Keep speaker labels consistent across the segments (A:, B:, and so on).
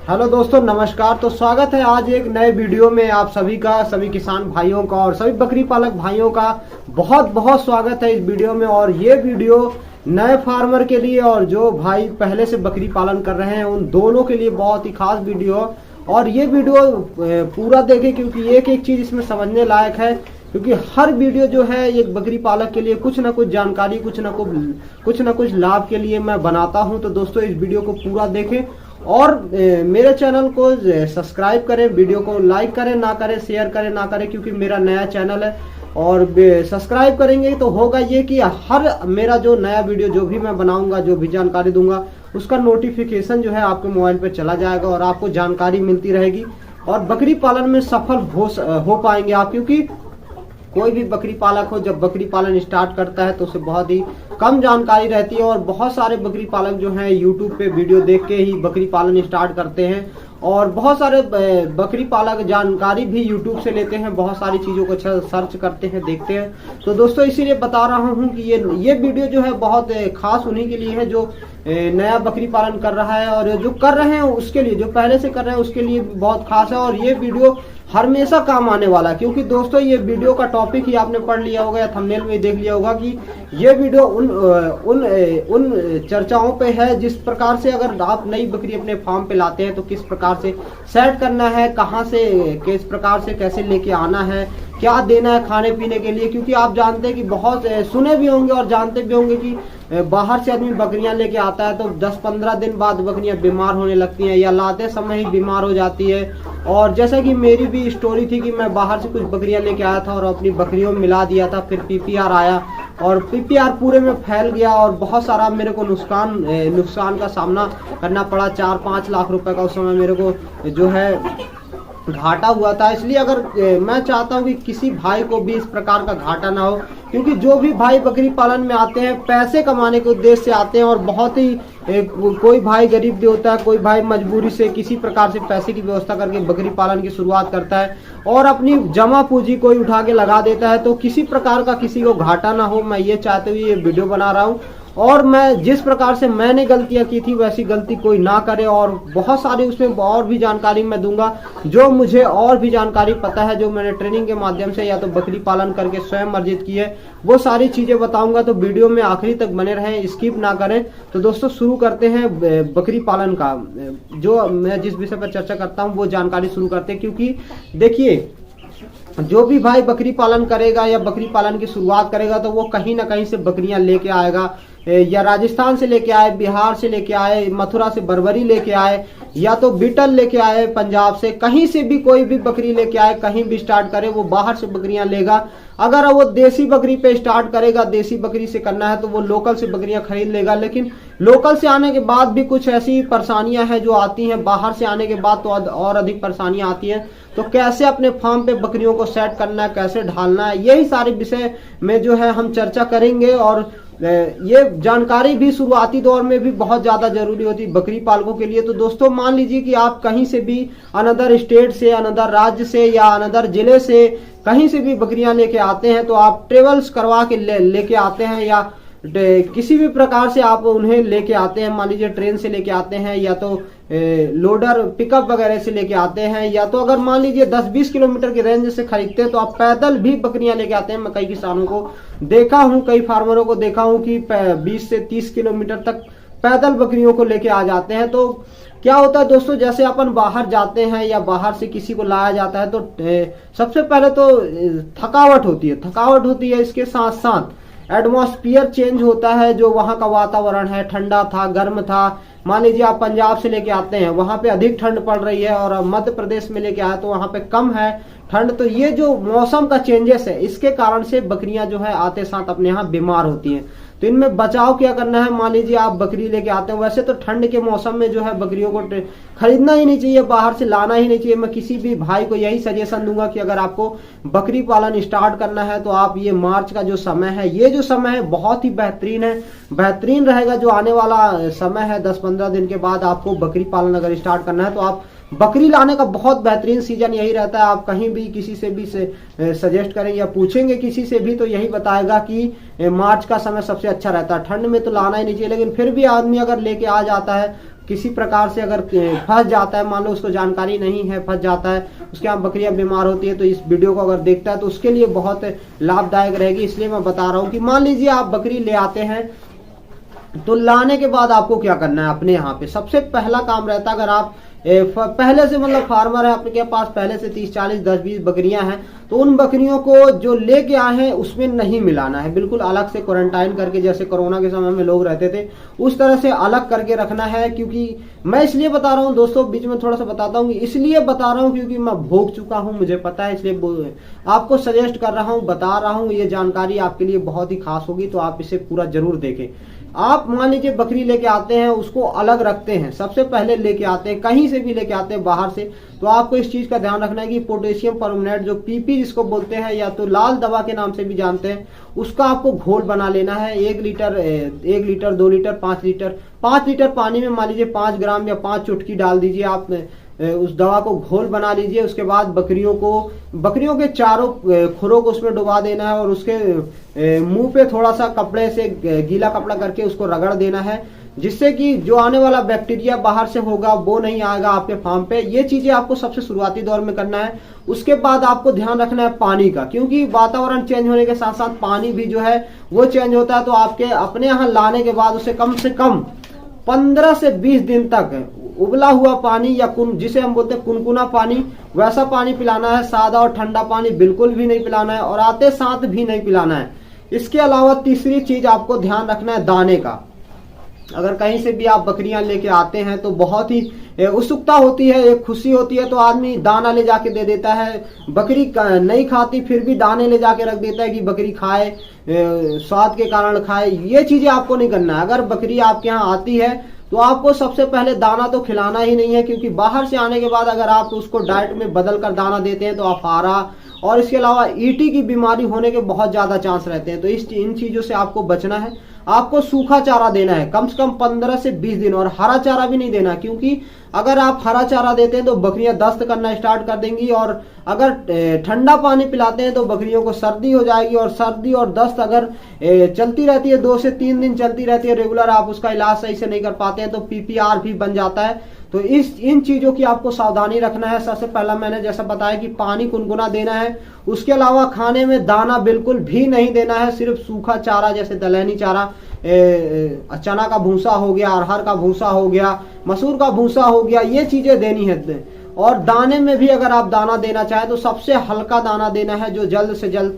A: Hello दोस्तों, नमस्कार। तो स्वागत है आज एक नए वीडियो में आप सभी का, सभी किसान भाइयों का और सभी बकरी पालक भाइयों का बहुत बहुत स्वागत है इस वीडियो में। और ये वीडियो नए फार्मर के लिए और जो भाई पहले से बकरी पालन कर रहे हैं उन दोनों के लिए बहुत ही खास वीडियो। और ये वीडियो पूरा देखें क्योंकि एक एक चीज इसमें समझने लायक है, क्योंकि हर वीडियो जो है एक बकरी पालक के लिए कुछ ना कुछ जानकारी, कुछ ना कुछ लाभ के लिए मैं बनाता हूं। तो दोस्तों इस वीडियो को पूरा देखें और मेरे चैनल को सब्सक्राइब करें, वीडियो को लाइक करें ना करें, शेयर करें ना करें, क्योंकि मेरा नया चैनल है। और सब्सक्राइब करेंगे तो होगा ये कि हर मेरा जो नया वीडियो जो भी मैं बनाऊंगा, जो भी जानकारी दूंगा, उसका नोटिफिकेशन जो है आपके मोबाइल पे चला जाएगा और आपको जानकारी मिलती रहेगी और बकरी पालन में सफल हो पाएंगे आप। क्योंकि कोई भी बकरी पालक हो, जब बकरी पालन स्टार्ट करता है तो उसे बहुत ही कम जानकारी रहती है। और बहुत सारे बकरी पालक जो हैं यूट्यूब पे वीडियो देख के ही बकरी पालन स्टार्ट करते हैं और बहुत सारे बकरी पालक जानकारी भी यूट्यूब से लेते हैं, बहुत सारी चीज़ों को सर्च करते हैं, देखते हैं। तो दोस्तों इसीलिए बता रहा हूँ कि ये वीडियो जो है बहुत खास उन्हीं के लिए है जो नया बकरी पालन कर रहा है, और जो कर रहे हैं उसके लिए, जो पहले से कर रहे हैं उसके लिए बहुत खास है। और ये वीडियो हमेशा काम आने वाला है, क्योंकि दोस्तों ये वीडियो का टॉपिक ही आपने पढ़ लिया होगा या थंबनेल में देख लिया होगा कि ये वीडियो उन चर्चाओं पे है जिस प्रकार से अगर आप नई बकरी अपने फार्म पे लाते हैं तो किस प्रकार से सेट करना है, कहाँ से किस प्रकार से कैसे लेके आना है, क्या देना है खाने पीने के लिए। क्योंकि आप जानते हैं कि बहुत सुने भी होंगे और जानते भी होंगे कि बाहर से आदमी बकरियां लेके आता है तो 10-15 दिन बाद बकरियां बीमार होने लगती हैं या लाते समय ही बीमार हो जाती है। और जैसा कि मेरी भी स्टोरी थी कि मैं बाहर से कुछ बकरियां लेके आया था और अपनी बकरियों में मिला दिया था, फिर पीपीआर आया और पीपीआर पूरे में फैल गया और बहुत सारा मेरे को नुकसान का सामना करना पड़ा। 4-5 लाख रुपए का उस समय मेरे को जो है घाटा हुआ था। इसलिए अगर मैं चाहता हूं कि किसी भाई को भी इस प्रकार का घाटा ना हो, क्योंकि जो भी भाई बकरी पालन में आते हैं पैसे कमाने के उद्देश्य से आते हैं और बहुत ही कोई भाई गरीब भी होता है, कोई भाई मजबूरी से किसी प्रकार से पैसे की व्यवस्था करके बकरी पालन की शुरुआत करता है और अपनी जमा पूंजी कोई उठा के लगा देता है। तो किसी प्रकार का किसी को घाटा ना हो, मैं ये चाहते हुए ये वीडियो बना रहा हूँ। और मैं जिस प्रकार से मैंने गलतियां की थी वैसी गलती कोई ना करे, और बहुत सारी उसमें और भी जानकारी मैं दूंगा जो मुझे और भी जानकारी पता है, जो मैंने ट्रेनिंग के माध्यम से या तो बकरी पालन करके स्वयं अर्जित की है, वो सारी चीजें बताऊंगा। तो वीडियो में आखिरी तक बने रहें, स्किप ना करें। तो दोस्तों शुरू करते हैं बकरी पालन का, जो मैं जिस विषय पर चर्चा करता हूँ वो जानकारी शुरू करते हैं। क्योंकि देखिए, जो भी भाई बकरी पालन करेगा या बकरी पालन की शुरुआत करेगा तो वो कहीं ना कहीं से बकरियां लेके आएगा, या राजस्थान से लेके आए, बिहार से लेके आए, मथुरा से बरबरी लेके आए, या तो बीटल लेके आए पंजाब से, कहीं से भी कोई भी बकरी लेके आए, कहीं भी स्टार्ट करे वो बाहर से बकरियां लेगा। अगर वो देसी बकरी पे स्टार्ट करेगा, देसी बकरी से करना है तो वो लोकल से बकरियां खरीद लेगा। लेकिन लोकल से आने के बाद भी कुछ ऐसी परेशानियां हैं जो आती हैं, बाहर से आने के बाद तो और अधिक परेशानियां आती हैं। तो कैसे अपने फार्म पे बकरियों को सेट करना है, कैसे ढालना है, यही सारे विषय में जो है हम चर्चा करेंगे। और ये जानकारी भी शुरुआती दौर में भी बहुत ज्यादा जरूरी होती है बकरी पालकों के लिए। तो दोस्तों मान लीजिए कि आप कहीं से भी अनदर स्टेट से, अनदर राज्य से या अनदर जिले से कहीं से भी बकरियां लेके आते हैं, तो आप ट्रेवल्स करवा के लेके आते हैं या किसी भी प्रकार से आप उन्हें लेके आते हैं। मान लीजिए ट्रेन से लेके आते हैं या तो लोडर पिकअप वगैरह से लेके आते हैं, या तो अगर मान लीजिए 10-20 किलोमीटर की रेंज से खरीदते हैं तो आप पैदल भी बकरियां लेके आते हैं। मैं कई किसानों को देखा हूं, कई फार्मरों को देखा हूं कि 20 से 30 किलोमीटर तक पैदल बकरियों को लेके आ जाते हैं। तो क्या होता है दोस्तों, जैसे अपन बाहर जाते हैं या बाहर से किसी को लाया जाता है तो सबसे पहले तो थकावट होती है। इसके साथ साथ एटमॉस्फेयर चेंज होता है, जो वहाँ का वातावरण है, ठंडा था, गर्म था। मान लीजिए आप पंजाब से लेके आते हैं, वहाँ पे अधिक ठंड पड़ रही है, और मध्य प्रदेश में लेके आए तो वहाँ पे कम है ठंड। तो ये जो मौसम का चेंजेस है, इसके कारण से बकरियां जो है आते साथ अपने यहाँ बीमार होती हैं। तो इनमें बचाव क्या करना है, मान लीजिए आप बकरी लेके आते हैं, वैसे तो ठंड के मौसम में जो है बकरियों को खरीदना ही नहीं चाहिए, बाहर से लाना ही नहीं चाहिए। मैं किसी भी भाई को यही सजेशन दूंगा कि अगर आपको बकरी पालन स्टार्ट करना है तो आप ये मार्च का जो समय है, ये जो समय है बहुत ही बेहतरीन रहेगा। जो आने वाला समय है 10-15 दिन के बाद आपको बकरी पालन अगर स्टार्ट करना है तो आप बकरी लाने का बहुत बेहतरीन सीजन यही रहता है। आप कहीं भी किसी से भी सजेस्ट करें या पूछेंगे किसी से भी तो यही बताएगा कि मार्च का समय सबसे अच्छा रहता है। ठंड में तो लाना ही नहीं चाहिए, लेकिन फिर भी आदमी अगर लेके आ जाता है किसी प्रकार से अगर फंस जाता है, मान लो उसको जानकारी नहीं है, फंस जाता है, उसके यहाँ बकरियां बीमार होती है, तो इस वीडियो को अगर देखता है तो उसके लिए बहुत लाभदायक रहेगी। इसलिए मैं बता रहा हूँ कि मान लीजिए आप बकरी ले आते हैं, तो लाने के बाद आपको क्या करना है अपने यहाँ पे, सबसे पहला काम रहता है, अगर आप पहले से मतलब फार्मर है, आपके पास पहले से 30, 40, 10, 20 बकरियां हैं, तो उन बकरियों को जो लेके आए हैं उसमें नहीं मिलाना है, बिल्कुल अलग से क्वारंटाइन करके, जैसे कोरोना के समय में लोग रहते थे उस तरह से अलग करके रखना है। क्योंकि मैं इसलिए बता रहा हूँ दोस्तों, बीच में थोड़ा सा बताता हूँ, इसलिए बता रहा हूँ क्योंकि मैं भोग चुका हूँ, मुझे पता है, इसलिए आपको सजेस्ट कर रहा हूँ, बता रहा हूँ। ये जानकारी आपके लिए बहुत ही खास होगी, तो आप इसे पूरा जरूर देखें। आप मान लीजिए बकरी लेके आते हैं, उसको अलग रखते हैं, सबसे पहले लेके आते हैं, कहीं से भी लेके आते हैं बाहर से, तो आपको इस चीज का ध्यान रखना है कि पोटेशियम परमनेट जो पीपी जिसको बोलते हैं, या तो लाल दवा के नाम से भी जानते हैं, उसका आपको घोल बना लेना है। 1 लीटर 2 लीटर 5 लीटर पानी में मान लीजिए 5 ग्राम या 5 चुटकी डाल दीजिए, आप उस दवा को घोल बना लीजिए। उसके बाद बकरियों के चारों खुरों को उसमें डुबा देना है, और उसके मुंह पे थोड़ा सा कपड़े से गीला कपड़ा करके उसको रगड़ देना है, जिससे कि जो आने वाला बैक्टीरिया बाहर से होगा वो नहीं आएगा आपके फार्म पे। ये चीजें आपको सबसे शुरुआती दौर में करना है। उसके बाद आपको ध्यान रखना है पानी का, क्योंकि वातावरण चेंज होने के साथ साथ पानी भी जो है वो चेंज होता है। तो आपके अपने यहाँ लाने के बाद उसे कम से कम 15 से 20 दिन तक उबला हुआ पानी, या जिसे हम बोलते हैं कुनकुना पानी, वैसा पानी पिलाना है। सादा और ठंडा पानी बिल्कुल भी नहीं पिलाना है, और आते साथ भी नहीं पिलाना है। इसके अलावा तीसरी चीज आपको ध्यान रखना है दाने का। अगर कहीं से भी आप बकरियां लेके आते हैं तो बहुत ही उत्सुकता होती है, एक खुशी होती है, तो आदमी दाना ले जाके दे देता है। बकरी नहीं खाती फिर भी दाने ले जाके रख देता है कि बकरी खाए, स्वाद के कारण खाए। ये चीजें आपको नहीं करना है। अगर बकरी आपके यहाँ आती है तो आपको सबसे पहले दाना तो खिलाना ही नहीं है, क्योंकि बाहर से आने के बाद अगर आप उसको डाइट में बदल कर दाना देते हैं तो अफारा और इसके अलावा ईटी की बीमारी होने के बहुत ज्यादा चांस रहते हैं। तो इन चीजों से आपको बचना है। आपको सूखा चारा देना है कम से कम 15 से 20 दिन, और हरा चारा भी नहीं देना, क्योंकि अगर आप हरा चारा देते हैं तो बकरियां दस्त करना स्टार्ट कर देंगी, और अगर ठंडा पानी पिलाते हैं तो बकरियों को सर्दी हो जाएगी, और सर्दी और दस्त अगर चलती रहती है 2 से 3 दिन चलती रहती है रेगुलर, आप उसका इलाज सही से नहीं कर पाते हैं तो पीपीआर भी बन जाता है। तो इन चीजों की आपको सावधानी रखना है। सबसे पहला मैंने जैसा बताया कि पानी गुनगुना देना है। उसके अलावा खाने में दाना बिल्कुल भी नहीं देना है, सिर्फ सूखा चारा जैसे दलहनी चारा, चना का भूसा हो गया, अरहर का भूसा हो गया, मसूर का भूसा हो गया, ये चीजें देनी है। और दाने में भी अगर आप दाना देना चाहें तो सबसे हल्का दाना देना है, जो जल्द से जल्द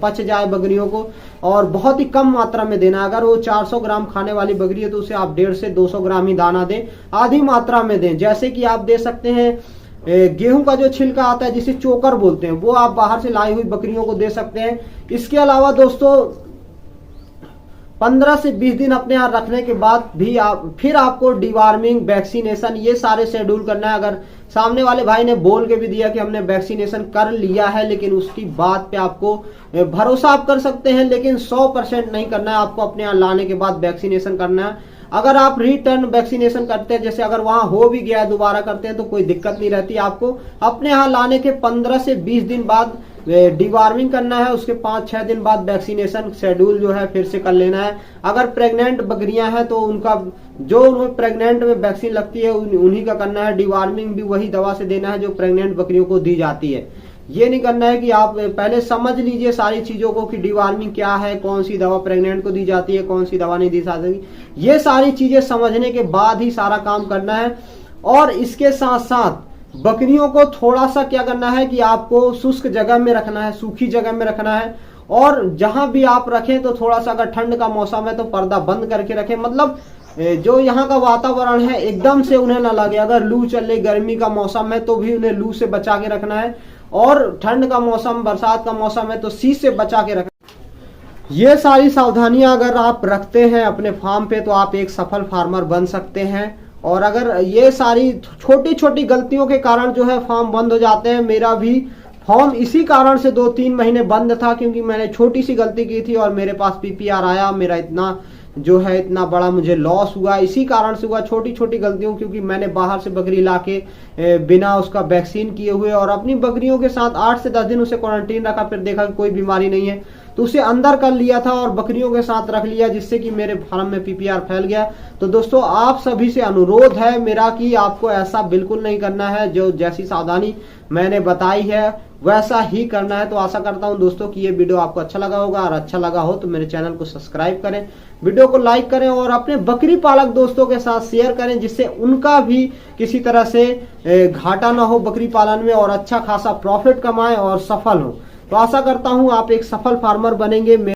A: पच जाए बकरियों को, और बहुत ही कम मात्रा में देना है। अगर वो 400 ग्राम खाने वाली बकरी है तो उसे आप 150 से 200 ग्राम ही दाना दें, आधी मात्रा में दें। जैसे कि आप दे सकते हैं गेहूं का जो छिलका आता है जिसे चोकर बोलते हैं, वो आप बाहर से लाई हुई बकरियों को दे सकते हैं। इसके अलावा दोस्तों 15 से 20 दिन अपने यहाँ रखने के बाद भी फिर आपको डिवार्मिंग, वैक्सीनेशन, ये सारे शेड्यूल करना है। अगर सामने वाले भाई ने बोल के भी दिया कि हमने वैक्सीनेशन कर लिया है, लेकिन उसकी बात पे आपको भरोसा आप कर सकते हैं, लेकिन 100% नहीं करना है। आपको अपने यहाँ लाने के बाद वैक्सीनेशन करना है। अगर आप रिटर्न वैक्सीनेशन करते हैं, जैसे अगर वहां हो भी गया दोबारा करते हैं तो कोई दिक्कत नहीं रहती। आपको अपने यहाँ लाने के 15 से 20 दिन बाद डिवार्मिंग करना है। उसके 5-6 दिन बाद वैक्सीनेशन शेड्यूल जो है फिर से कर लेना है। अगर प्रेग्नेंट बकरियां हैं तो उनका जो प्रेग्नेंट में वैक्सीन लगती है उन्हीं का करना है। डिवार्मिंग भी वही दवा से देना है जो प्रेग्नेंट बकरियों को दी जाती है। ये नहीं करना है कि आप पहले समझ लीजिए सारी चीजों को कि डिवार्मिंग क्या है, कौन सी दवा प्रेग्नेंट को दी जाती है, कौन सी दवा नहीं दी जाती। ये सारी चीजें समझने के बाद ही सारा काम करना है। और इसके साथ साथ बकरियों को थोड़ा सा क्या करना है कि आपको शुष्क जगह में रखना है, सूखी जगह में रखना है। और जहां भी आप रखें तो थोड़ा सा, अगर ठंड का मौसम है तो पर्दा बंद करके रखें। मतलब जो यहाँ का वातावरण है एकदम से उन्हें ना लगे। अगर लू चले, गर्मी का मौसम है तो भी उन्हें लू से बचा के रखना है, और ठंड का मौसम, बरसात का मौसम है तो शीत से बचा के रखना। ये सारी सावधानियां अगर आप रखते हैं अपने फार्म पे तो आप एक सफल फार्मर बन सकते हैं। और अगर ये सारी छोटी छोटी गलतियों के कारण जो है फार्म बंद हो जाते हैं, मेरा भी फार्म इसी कारण से 2-3 महीने बंद था, क्योंकि मैंने छोटी सी गलती की थी और मेरे पास पीपीआर आया। मेरा इतना बड़ा मुझे लॉस हुआ, इसी कारण से हुआ, छोटी छोटी गलतियों, क्योंकि मैंने बाहर से बकरी लाके बिना उसका वैक्सीन किए हुए और अपनी बकरियों के साथ 8 से 10 दिन उसे क्वारंटीन रखा, फिर देखा कि कोई बीमारी नहीं है। तो उसे अंदर कर लिया था और बकरियों के साथ रख लिया, जिससे कि मेरे फार्म में पीपीआर फैल गया। तो दोस्तों आप सभी से अनुरोध है मेरा कि आपको ऐसा बिल्कुल नहीं करना है, जो जैसी सावधानी मैंने बताई है वैसा ही करना है। तो आशा करता हूं दोस्तों कि ये वीडियो आपको अच्छा लगा होगा, और अच्छा लगा हो तो मेरे चैनल को सब्सक्राइब करें, वीडियो को लाइक करें और अपने बकरी पालक दोस्तों के साथ शेयर करें, जिससे उनका भी किसी तरह से घाटा ना हो बकरी पालन में, और अच्छा खासा प्रॉफिट कमाएं और सफल हो। तो आशा करता हूं आप एक सफल फार्मर बनेंगे।